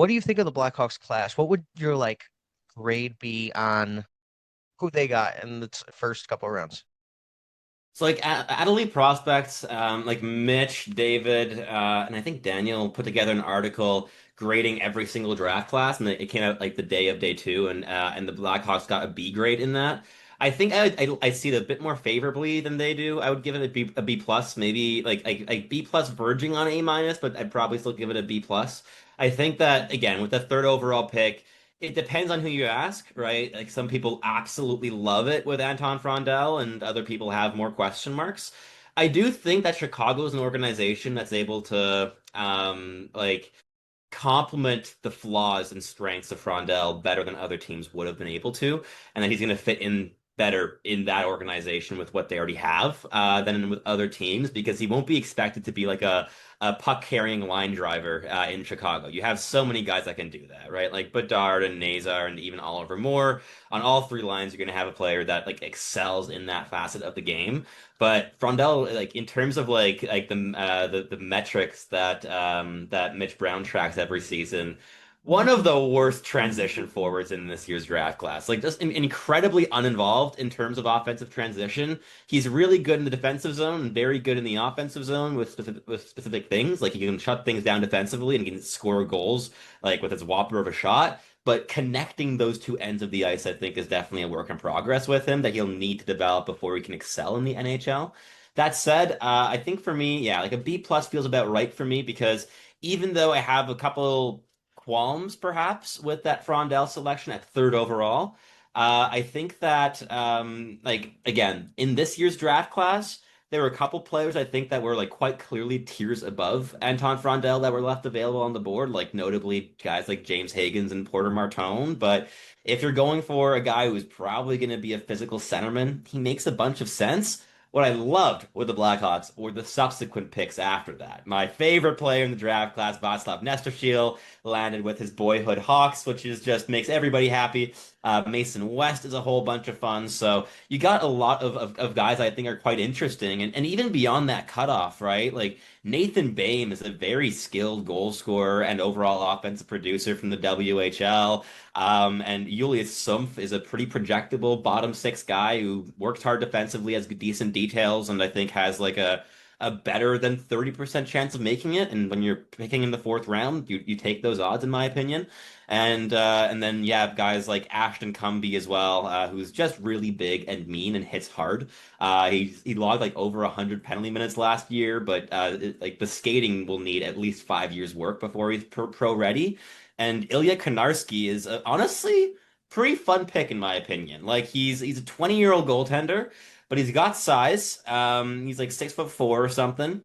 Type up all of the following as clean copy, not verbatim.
What do you think of the Blackhawks class? What would your like grade be on who they got in the first couple of rounds? So like at elite prospects, like Mitch, David, and I think Daniel put together an article grading every single draft class, and it came out like the day of day two, and the Blackhawks got a B grade in that. I think I see it a bit more favorably than they do. I would give it a B plus, maybe like B plus verging on A minus, but I'd probably still give it a B plus. I think that again with the third overall pick. It depends on who you ask, right? Like some people absolutely love it with Anton Frondel, and other people have more question marks. I do think that Chicago is an organization that's able to like complement the flaws and strengths of Frondel better than other teams would have been able to, and that he's going to fit in better in that organization with what they already have than with other teams because he won't be expected to be like a puck carrying line driver in Chicago. You have so many guys that can do that, right? Like Bedard and Nazar and even Oliver Moore. On all three lines, you're going to have a player that like excels in that facet of the game. But Frondell, like in terms of like the metrics that Mitch Brown tracks every season, one of the worst transition forwards in this year's draft class. Like just incredibly uninvolved in terms of offensive transition. He's really good in the defensive zone and very good in the offensive zone with specific things. Like he can shut things down defensively and he can score goals like with his whopper of a shot. But connecting those two ends of the ice, I think, is definitely a work in progress with him that he'll need to develop before he can excel in the NHL. That said, I think for me, yeah, like a B plus feels about right for me because even though I have a couple qualms perhaps with that Frondell selection at third overall, I think that like again in this year's draft class. There were a couple players I think that were like quite clearly tiers above Anton Frondel that were left available on the board, like notably guys like James Higgins and Porter Martone. But if you're going for a guy who's probably going to be a physical centerman, he makes a bunch of sense. What I loved with the Blackhawks were the subsequent picks after that. My favorite player in the draft class, Václav Nesteršiel, landed with his boyhood Hawks, which is just makes everybody happy. Mason West is a whole bunch of fun. So you got a lot of guys I think are quite interesting. And even beyond that cutoff, right? Like Nathan Bain is a very skilled goal scorer and overall offensive producer from the WHL. And Julius Sumpf is a pretty projectable bottom six guy who works hard defensively, has decent details, and I think has like a better than 30% chance of making it. And when you're picking in the fourth round, you take those odds, in my opinion. And then yeah, guys like Ashton Cumby as well, who's just really big and mean and hits hard. He logged like over 100 penalty minutes last year, but like the skating will need at least 5 years work before he's pro ready. And Ilya Konarski is honestly pretty fun pick in my opinion. Like he's a 20-year-old goaltender, but he's got size. He's like 6'4" or something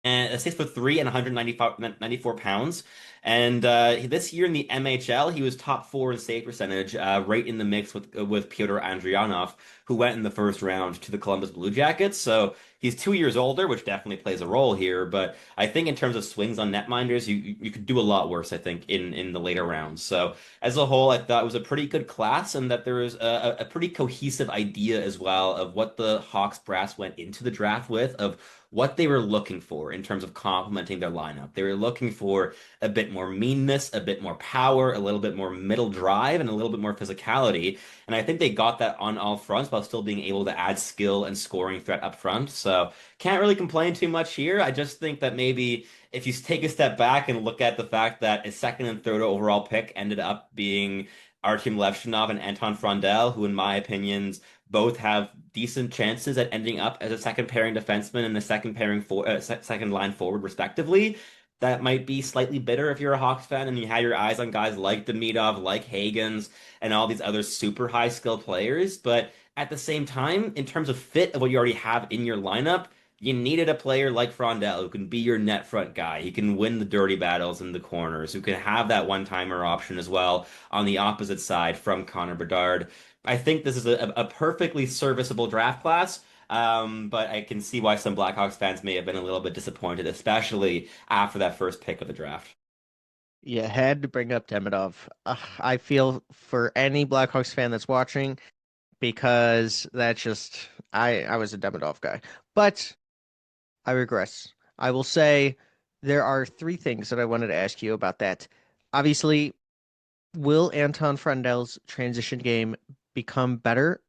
and 6'3" and 194 pounds. And this year in the MHL, he was top four in save percentage, right in the mix with Pyotr Andrianov, who went in the first round to the Columbus Blue Jackets. So he's 2 years older, which definitely plays a role here. But I think in terms of swings on netminders, you could do a lot worse. I think in the later rounds. So as a whole, I thought it was a pretty good class, and that there was a pretty cohesive idea as well of what the Hawks brass went into the draft with of what they were looking for in terms of complementing their lineup. They were looking for a bit more meanness, a bit more power, a little bit more middle drive, and a little bit more physicality. And I think they got that on all fronts while still being able to add skill and scoring threat up front. So can't really complain too much here. I just think that maybe if you take a step back and look at the fact that a second and third overall pick ended up being Artem Levshunov and Anton Frondel, who in my opinions both have decent chances at ending up as a second pairing defenseman and a second line forward, respectively. That might be slightly bitter if you're a Hawks fan and you had your eyes on guys like Demidov, like Hagens, and all these other super high skill players. But at the same time, in terms of fit of what you already have in your lineup, you needed a player like Frondel who can be your net front guy. He can win the dirty battles in the corners, who can have that one-timer option as well on the opposite side from Connor Bedard. I think this is a perfectly serviceable draft class. But I can see why some Blackhawks fans may have been a little bit disappointed, especially after that first pick of the draft. Yeah, had to bring up Demidov. I feel for any Blackhawks fan that's watching because that's just I was a Demidov guy. But I regress. I will say there are three things that I wanted to ask you about that. Obviously, will Anton Frandell's transition game become better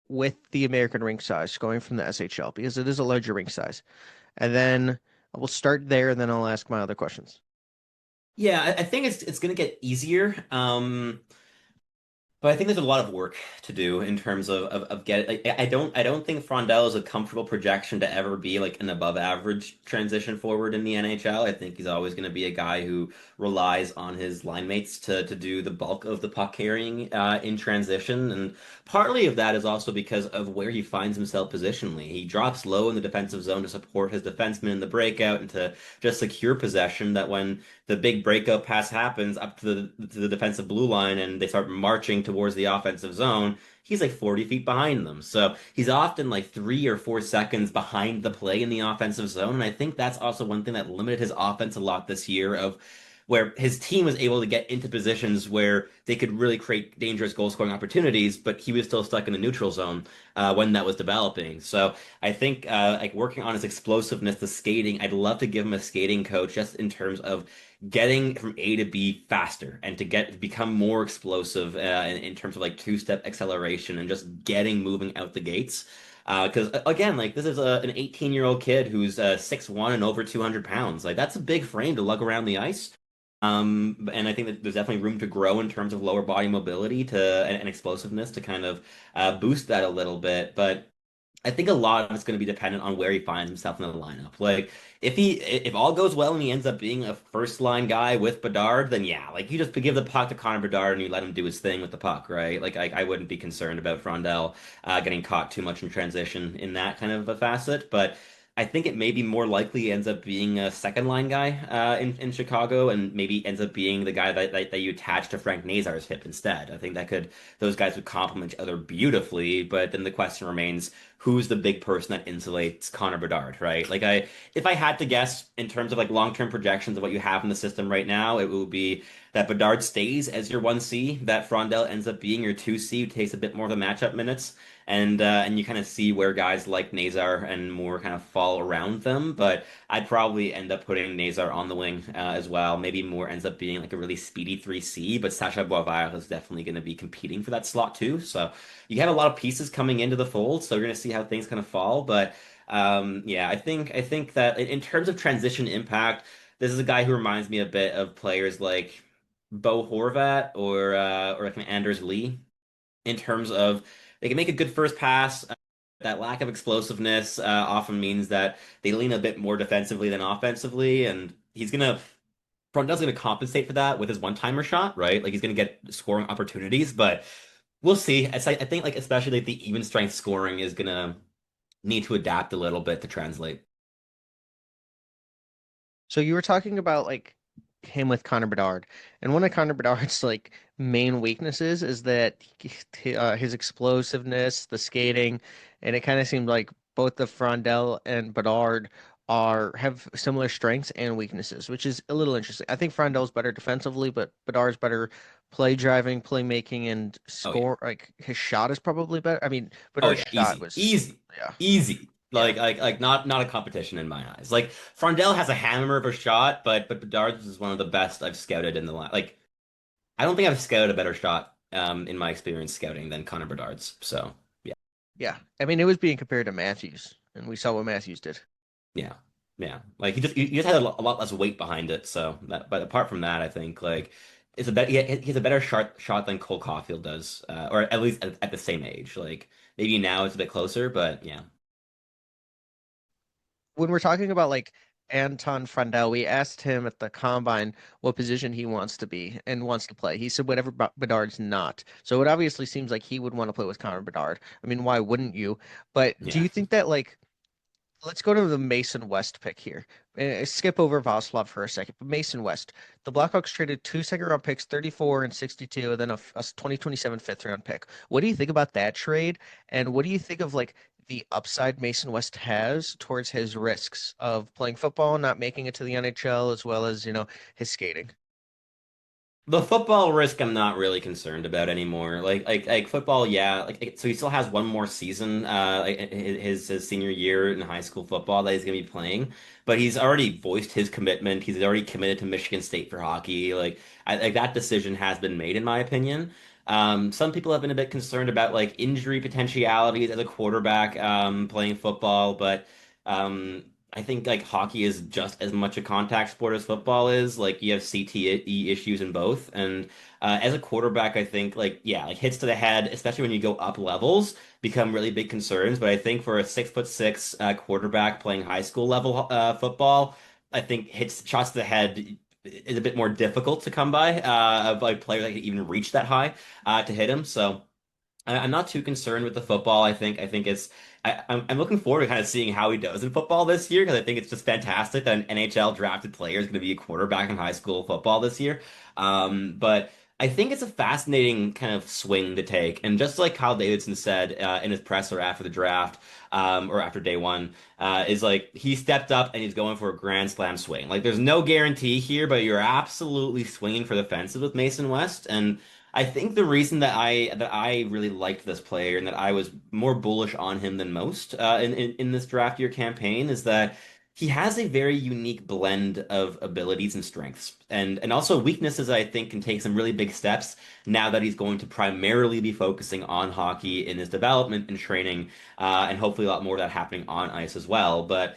with the American rink size going from the SHL because it is a larger rink size? And then we'll start there, and then I'll ask my other questions. Yeah, I think it's gonna get easier. But I think there's a lot of work to do in terms of getting. Like, I don't think Frondell is a comfortable projection to ever be like an above average transition forward in the NHL. I think he's always going to be a guy who relies on his line mates to do the bulk of the puck carrying in transition, and partly of that is also because of where he finds himself positionally. He drops low in the defensive zone to support his defenseman in the breakout and to just secure possession. That when the big breakout pass happens up to the defensive blue line and they start marching towards the offensive zone, he's like 40 feet behind them. So he's often like 3 or 4 seconds behind the play in the offensive zone. And I think that's also one thing that limited his offense a lot this year of where his team was able to get into positions where they could really create dangerous goal scoring opportunities, but he was still stuck in the neutral zone when that was developing. So I think like working on his explosiveness, the skating, I'd love to give him a skating coach just in terms of getting from A to B faster and to become more explosive in terms of like two-step acceleration and just getting moving out the gates. Because again, like this is an 18-year-old kid who's 6'1" and over 200 pounds. Like that's a big frame to lug around the ice. And I think that there's definitely room to grow in terms of lower body mobility and explosiveness to kind of boost that a little bit. But I think a lot of it's going to be dependent on where he finds himself in the lineup. Like if all goes well and he ends up being a first line guy with Bedard, then yeah, like you just give the puck to Connor Bedard and you let him do his thing with the puck, right? Like I wouldn't be concerned about Frondell getting caught too much in transition in that kind of a facet, but I think it may be more likely he ends up being a second line guy in Chicago and maybe ends up being the guy that you attach to Frank Nazar's hip instead. I think that could those guys would complement each other beautifully, but then the question remains who's the big person that insulates Connor Bedard, right? If I had to guess in terms of like long-term projections of what you have in the system right now, it would be that Bedard stays as your 1C, that Frondell ends up being your 2C, who takes a bit more of the matchup minutes, and you kind of see where guys like Nazar and more kind of fall around them. But I'd probably end up putting Nazar on the wing as well. Maybe more ends up being like a really speedy 3C, but Sacha Boisvert is definitely going to be competing for that slot too. So you have a lot of pieces coming into the fold, so you're going to see how things kind of fall. But yeah, I think that in terms of transition impact, this is a guy who reminds me a bit of players like Bo Horvat or like an Anders Lee in terms of they can make a good first pass. That lack of explosiveness often means that they lean a bit more defensively than offensively, and Brundle's gonna compensate for that with his one-timer shot, right? Like he's gonna get scoring opportunities, but we'll see. I think like especially like the even strength scoring is gonna need to adapt a little bit to translate. So you were talking about like him with Connor Bedard, and one of Connor Bedard's like main weaknesses is that his explosiveness, the skating, and it kind of seemed like both the Frondel and Bedard are have similar strengths and weaknesses, which is a little interesting. I think Frondel's better defensively, but Bedard's better play driving, play making, and Oh yeah. score. Like his shot is probably better. I mean, Oh Bedard's yeah, shot easy, was, easy, yeah, easy. yeah. Like not a competition in my eyes. Like Frondell has a hammer of a shot, but Bedard's is one of the best I've scouted in the last. Like I don't think I've scouted a better shot in my experience scouting than Connor Bedard's. So yeah, Yeah. I mean, it was being compared to Matthews, and we saw what Matthews did. yeah, yeah. Like he just had a lot less weight behind it. So that, but apart from that, I think like it's a better he has a better shot than Cole Caulfield does, or at least at the same age. Like maybe now it's a bit closer, but yeah. When we're talking about like Anton Frandel, we asked him at the combine what position he wants to be and wants to play. He said whatever Bedard's not. So it obviously seems like he would want to play with Connor Bedard. I mean, why wouldn't you? But do Yeah. you think that like let's go to the Mason West pick here. Skip over Voslov for a second. But Mason West, the Blackhawks traded two second round picks, 34 and 62, and then a 2027 fifth round pick. What do you think about that trade? And what do you think of like the upside Mason West has towards his risks of playing football, not making it to the NHL, as well as, his skating? The football risk I'm not really concerned about anymore. Like football, yeah. So he still has one more season, his senior year in high school football that he's gonna be playing. But he's already voiced his commitment. He's already committed to Michigan State for hockey. Like that decision has been made, in my opinion. Some people have been a bit concerned about like injury potentialities as a quarterback playing football, but um, I think like hockey is just as much a contact sport as football is. Like you have CTE issues in both, and as a quarterback, I think like yeah, like hits to the head, especially when you go up levels, become really big concerns. But I think for a 6'6" quarterback playing high school level football, I think hits shots to the head is a bit more difficult to come by of like players that can even reach that high to hit him. So. I'm not too concerned with the football. I think it's I'm looking forward to kind of seeing how he does in football this year because I think it's just fantastic that an NHL drafted player is going to be a quarterback in high school football this year. But I think it's a fascinating kind of swing to take, and just like Kyle Davidson said in his presser after the draft, or after day one, is like he stepped up and he's going for a grand slam swing. Like there's no guarantee here, but you're absolutely swinging for the fences with Mason West, and I think the reason that I really liked this player and that I was more bullish on him than most in this draft year campaign is that he has a very unique blend of abilities and strengths and also weaknesses that I think can take some really big steps now that he's going to primarily be focusing on hockey in his development and training and hopefully a lot more of that happening on ice as well. But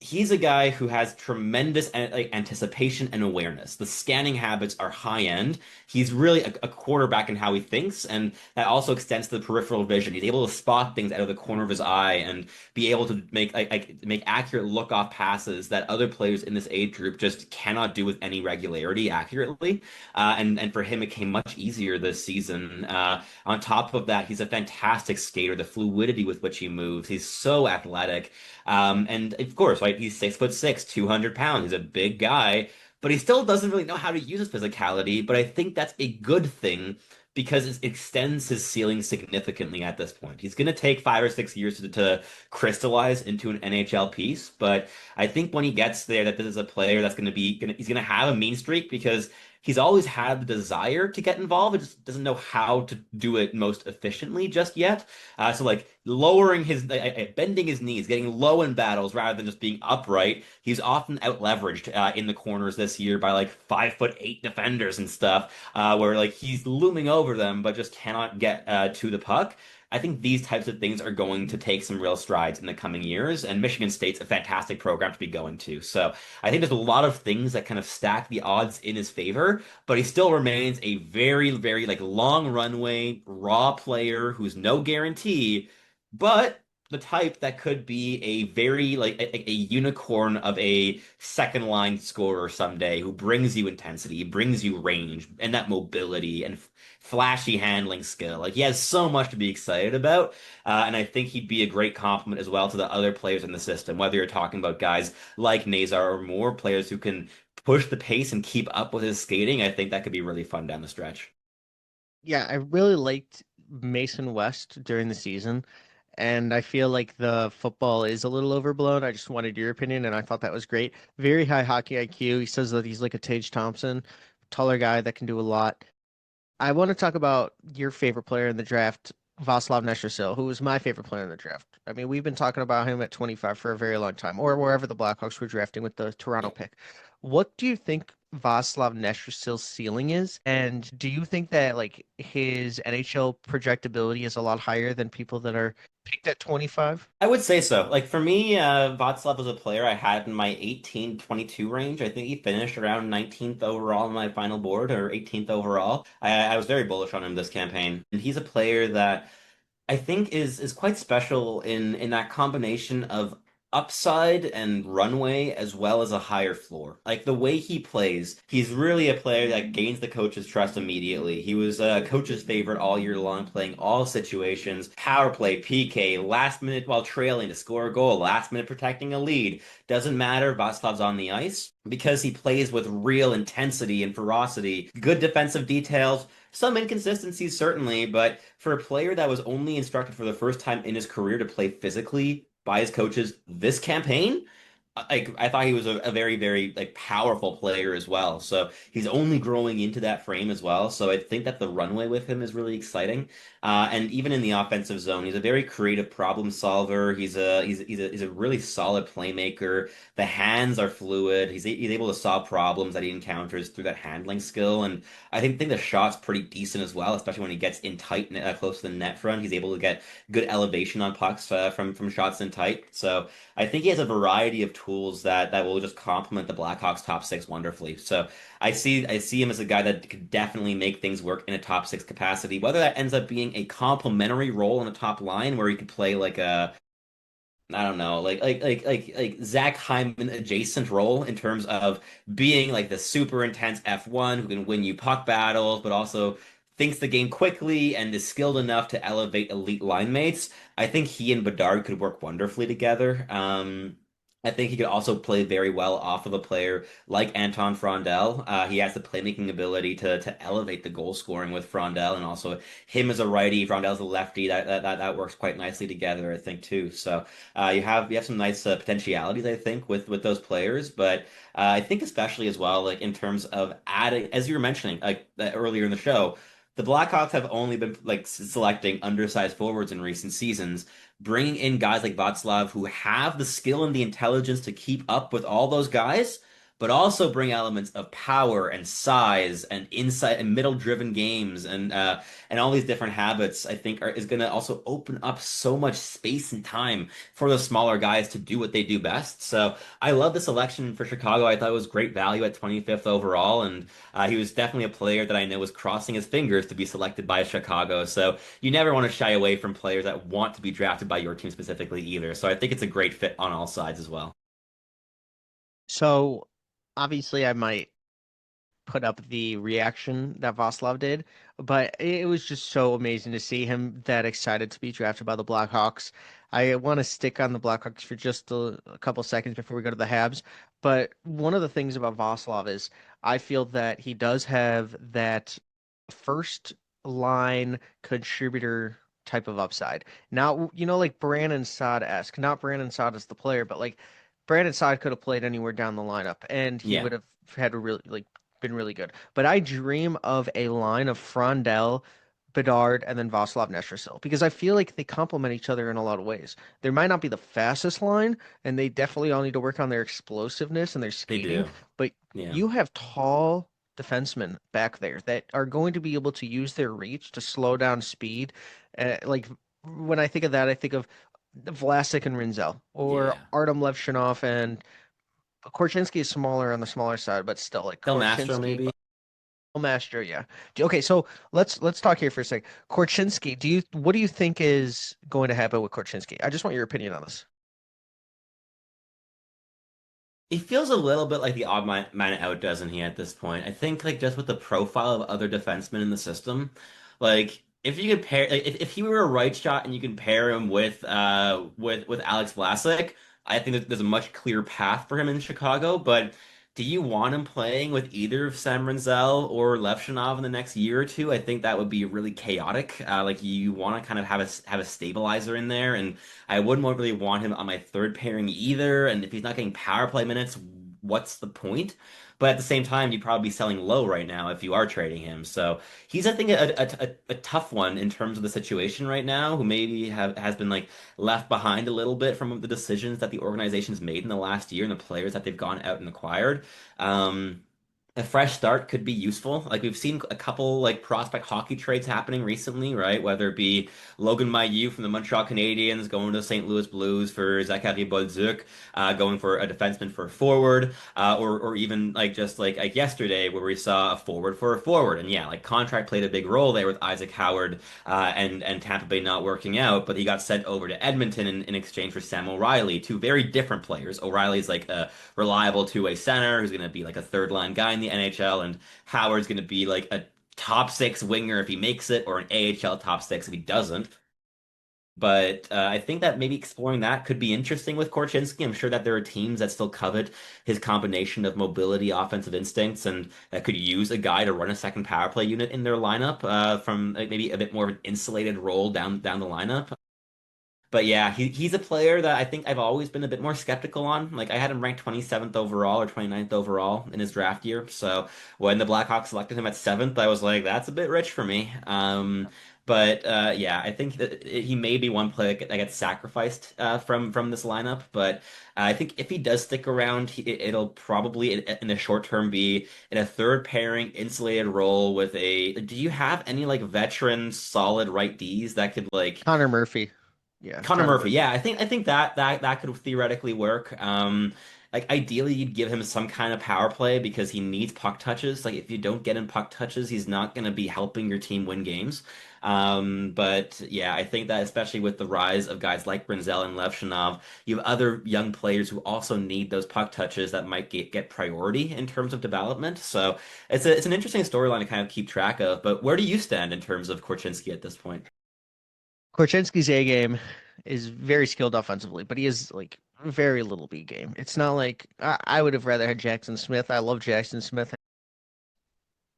he's a guy who has tremendous like anticipation and awareness. The scanning habits are high end. He's really a quarterback in how he thinks, and that also extends to the peripheral vision. He's able to spot things out of the corner of his eye and be able to make accurate look off passes that other players in this age group just cannot do with any regularity accurately. And for him, it came much easier this season. On top of that, he's a fantastic skater. The fluidity with which he moves, he's so athletic. And of course, right, he's 6'6", 200 pounds. He's a big guy, but he still doesn't really know how to use his physicality. But I think that's a good thing because it extends his ceiling significantly at this point. He's going to take 5 or 6 years to crystallize into an NHL piece, but I think when he gets there, that this is a player that's he's going to have a mean streak because he's always had the desire to get involved. He just doesn't know how to do it most efficiently just yet. So like lowering bending his knees, getting low in battles rather than just being upright. He's often out leveraged in the corners this year by like 5'8" defenders and stuff, where like he's looming over them but just cannot get to the puck. I think these types of things are going to take some real strides in the coming years, and Michigan State's a fantastic program to be going to. So I think there's a lot of things that kind of stack the odds in his favor, but he still remains a very, very like long runway, raw player who's no guarantee, but the type that could be a very like a unicorn of a second line scorer someday who brings you intensity, brings you range and that mobility and flashy handling skill. Like he has so much to be excited about, and I think he'd be a great complement as well to the other players in the system. Whether you're talking about guys like Nazar or more players who can push the pace and keep up with his skating, I think that could be really fun down the stretch. Yeah, I really liked Mason West during the season, and I feel like the football is a little overblown. I just wanted your opinion, and I thought that was great. Very high hockey IQ. He says that he's like a Tage Thompson, taller guy that can do a lot. I want to talk about your favorite player in the draft, Vaslav Nestrasil, who was my favorite player in the draft. I mean, we've been talking about him at 25 for a very long time, or wherever the Blackhawks were drafting with the Toronto pick. What do you think Vaslav Nestrasil's ceiling is? And do you think that like his NHL projectability is a lot higher than people that are picked at 25? I would say so. Like for me, Václav was a player I had in my 18-22 range. I think he finished around 19th overall on my final board or 18th overall. I was very bullish on him this campaign. And he's a player that I think is quite special in that combination of upside and runway as well as a higher floor. Like the way he plays, he's really a player that gains the coach's trust immediately. He was a coach's favorite all year long, playing all situations, power play, PK, last minute while trailing to score a goal, last minute protecting a lead. Doesn't matter, Vaslav's on the ice because he plays with real intensity and ferocity, good defensive details, some inconsistencies, certainly, but for a player that was only instructed for the first time in his career to play physically by his coaches this campaign, like I thought he was a very, very like powerful player as well. So he's only growing into that frame as well. So I think that the runway with him is really exciting. And even in the offensive zone, he's a very creative problem solver. He's a really solid playmaker. The hands are fluid. He's able to solve problems that he encounters through that handling skill. And I think the shot's pretty decent as well, especially when he gets in tight, close to the net front. He's able to get good elevation on pucks from shots in tight. So. I think he has a variety of tools that will just complement the Blackhawks top six wonderfully. So I see him as a guy that could definitely make things work in a top six capacity. Whether that ends up being a complementary role in a top line where he could play like a I don't know, like Zach Hyman adjacent role in terms of being like the super intense F1 who can win you puck battles, but also thinks the game quickly and is skilled enough to elevate elite line mates. I think he and Bedard could work wonderfully together. I think he could also play very well off of a player like Anton Frondel. He has the playmaking ability to elevate the goal scoring with Frondel, and also him as a righty, Frondel's a lefty. That works quite nicely together, I think, too. So. You have some nice potentialities, I think, with those players, but I think especially as well, like in terms of adding, as you were mentioning, like earlier in the show, the Blackhawks have only been like selecting undersized forwards in recent seasons, bringing in guys like Václav who have the skill and the intelligence to keep up with all those guys. But also bring elements of power and size and insight and middle-driven games and all these different habits. I think is going to also open up so much space and time for the smaller guys to do what they do best. So I love the selection for Chicago. I thought it was great value at 25th overall, and he was definitely a player that I know was crossing his fingers to be selected by Chicago. So you never want to shy away from players that want to be drafted by your team specifically either. So I think it's a great fit on all sides as well. So obviously, I might put up the reaction that Vaslav did, but it was just so amazing to see him that excited to be drafted by the Blackhawks. I want to stick on the Blackhawks for just a couple seconds before we go to the Habs. But one of the things about Vaslav is I feel that he does have that first line contributor type of upside. Now, like Brandon Saad-esque, not Brandon Saad as the player, but like Brandon Saad could have played anywhere down the lineup and he Yeah, would have had a really like been really good. But I dream of a line of Frondel, Bedard, and then Vaslav Nestrasil because I feel like they complement each other in a lot of ways. There might not be the fastest line, and they definitely all need to work on their explosiveness and their they skating, do. but Yeah. you have tall defensemen back there that are going to be able to use their reach to slow down speed. Like when I think of that, I think of Vlasic and Rinzel, or Yeah. Artem Levshunov and Korchinsky is smaller on the smaller side, but still like Del Mastro Korchinsky, maybe. Master, yeah. Okay, so let's talk here for a sec. Korchinsky, what do you think is going to happen with Korchinsky? I just want your opinion on this. He feels a little bit like the odd man out, doesn't he, at this point? I think like just with the profile of other defensemen in the system, like if you could pair like if he were a right shot and you can pair him with Alex Vlasic, I think that there's a much clearer path for him in Chicago. But do you want him playing with either of Sam Renzel or Levshunov in the next year or two? I think that would be really chaotic. Like you want to kind of have a stabilizer in there, and I wouldn't really want him on my third pairing either. And if he's not getting power play minutes, what's the point? But at the same time, you'd probably be selling low right now if you are trading him. So he's, I think, a tough one in terms of the situation right now, who maybe has been like left behind a little bit from the decisions that the organization's made in the last year and the players that they've gone out and acquired. Um, a fresh start could be useful. Like we've seen a couple like prospect hockey trades happening recently, right? Whether it be Logan Mailloux from the Montreal Canadiens going to St. Louis Blues for Zachary Bolduc, going for a defenseman for a forward, or even like just like yesterday where we saw a forward for a forward, and yeah, like contract played a big role there with Isaac Howard and Tampa Bay not working out, but he got sent over to Edmonton in exchange for Sam O'Reilly, two very different players. O'Reilly's like a reliable two-way center who's going to be like a third line guy in the NHL, and Howard's going to be like a top six winger if he makes it, or an AHL top six if he doesn't. But I think that maybe exploring that could be interesting with Korchinsky. I'm sure that there are teams that still covet his combination of mobility, offensive instincts, and that could use a guy to run a second power play unit in their lineup from like, maybe a bit more of an insulated role down the lineup. But yeah, he's a player that I think I've always been a bit more skeptical on. Like I had him ranked 27th overall or 29th overall in his draft year. So when the Blackhawks selected him at 7th, I was like, that's a bit rich for me. But yeah, I think that he may be one player that gets sacrificed from this lineup. But I think if he does stick around, it'll probably in the short term be in a third pairing insulated role with a. Do you have any like veteran solid right Ds that could like Connor Murphy. Yeah, Connor Connor Murphy? Murphy. Yeah, I think that could theoretically work. Like ideally you'd give him some kind of power play because he needs puck touches. Like if you don't get him puck touches, he's not going to be helping your team win games. But yeah, I think that especially with the rise of guys like Brinzel and Levshunov, you have other young players who also need those puck touches that might get priority in terms of development. So it's an interesting storyline to kind of keep track of. But where do you stand in terms of Korchinsky at this point? Korchinsky's A game is very skilled offensively, but he is like very little B game. It's not like I would have rather had Jackson Smith. I love Jackson Smith.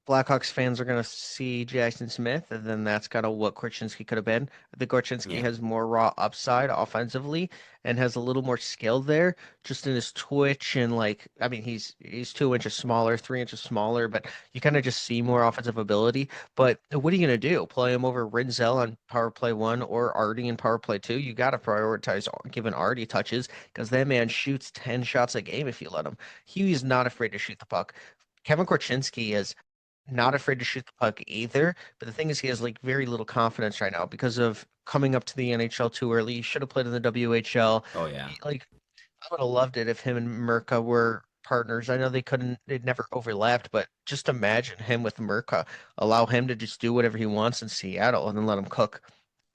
Blackhawks fans are going to see Jackson Smith, and then that's kind of what Korchinski could have been. I think Korchinski Yeah. has more raw upside offensively and has a little more skill there, just in his twitch and like, I mean, he's 2 inches smaller, 3 inches smaller, but you kind of just see more offensive ability. But what are you going to do? Play him over Rinzel on power play one or Artie in power play two? You got to prioritize giving Artie touches because that man shoots 10 shots a game if you let him. He is not afraid to shoot the puck. Kevin Korchinski is not afraid to shoot the puck either. But the thing is, he has like very little confidence right now because of coming up to the NHL too early. He should have played in the WHL. Oh yeah. Like, I would have loved it if him and Mirka were partners. I know they couldn't, they'd never overlapped, but just imagine him with Mirka. Allow him to just do whatever he wants in Seattle and then let him cook.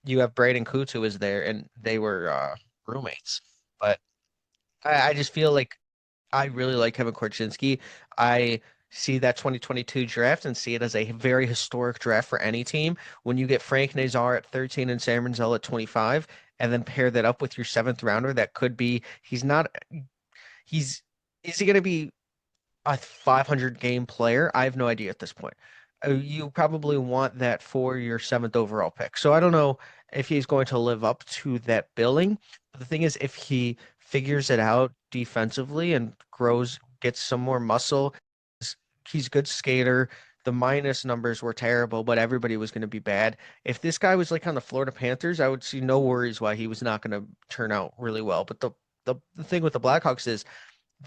You have Braden Coots who was there and they were roommates. But I just feel like I really like Kevin Korchinski. I see that 2022 draft and see it as a very historic draft for any team. When you get Frank Nazar at 13 and Sam Rinzel at 25, and then pair that up with your seventh rounder, that could be, he's not, he's, is he going to be a 500 game player? I have no idea at this point. You probably want that for your seventh overall pick. So I don't know if he's going to live up to that billing. But the thing is, if he figures it out defensively and grows, gets some more muscle, he's a good skater. The minus numbers were terrible, but everybody was going to be bad. If this guy was like on the Florida Panthers, I would see no worries why he was not going to turn out really well. But the thing with the Blackhawks is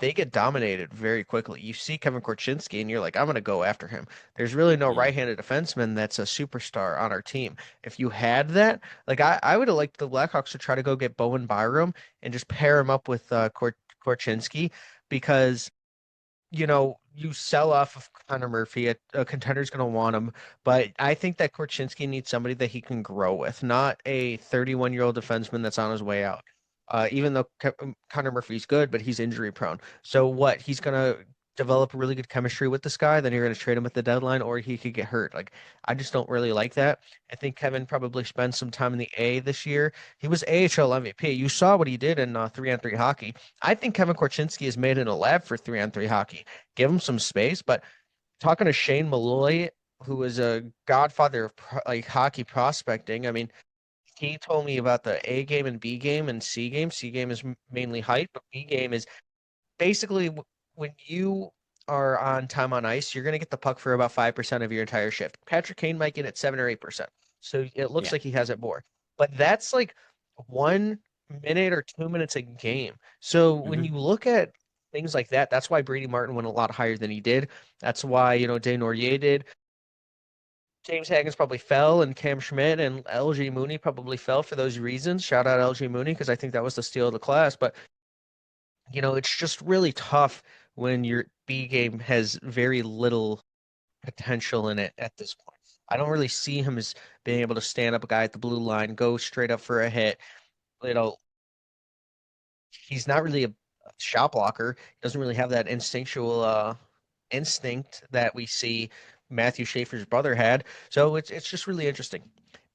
they get dominated very quickly. You see Kevin Korchinski, and you're like, I'm going to go after him. There's really no Yeah. right-handed defenseman that's a superstar on our team. If you had that, like I would have liked the Blackhawks to try to go get Bowen Byram and just pair him up with Korchinski because you sell off of Connor Murphy. A contender's going to want him, but I think that Korchinski needs somebody that he can grow with, not a 31-year-old defenseman that's on his way out. Even though Connor Murphy's good, but he's injury prone. So what? He's going to develop really good chemistry with this guy, then you're going to trade him at the deadline, or he could get hurt. Like, I just don't really like that. I think Kevin probably spent some time in the A this year. He was AHL MVP. You saw what he did in 3-on-3 hockey. I think Kevin Korchinski is made in a lab for 3-on-3 hockey. Give him some space. But talking to Shane Malloy, who is a godfather of like hockey prospecting, I mean, he told me about the A game and B game and C game. C game is mainly height, but B game is basically when you are on time on ice, you're going to get the puck for about 5% of your entire shift. Patrick Kane might get it 7 or 8%. So it looks Yeah. like he has it more. But that's like 1 minute or 2 minutes a game. So when Hmm. you look at things like that, that's why Brady Martin went a lot higher than he did. That's why, Desnoyers did. James Haggins probably fell, and Cam Schmidt and LG Mooney probably fell for those reasons. Shout out LG Mooney because I think that was the steal of the class. But it's just really tough when your B game has very little potential in it at this point. I don't really see him as being able to stand up a guy at the blue line, go straight up for a hit. You know, he's not really a shot blocker. He doesn't really have that instinctual instinct that we see Matthew Schaefer's brother had. So it's just really interesting.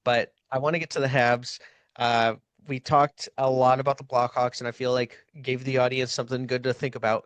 But I want to get to the Habs. Uh, we talked a lot about the Blackhawks, and I feel like gave the audience something good to think about.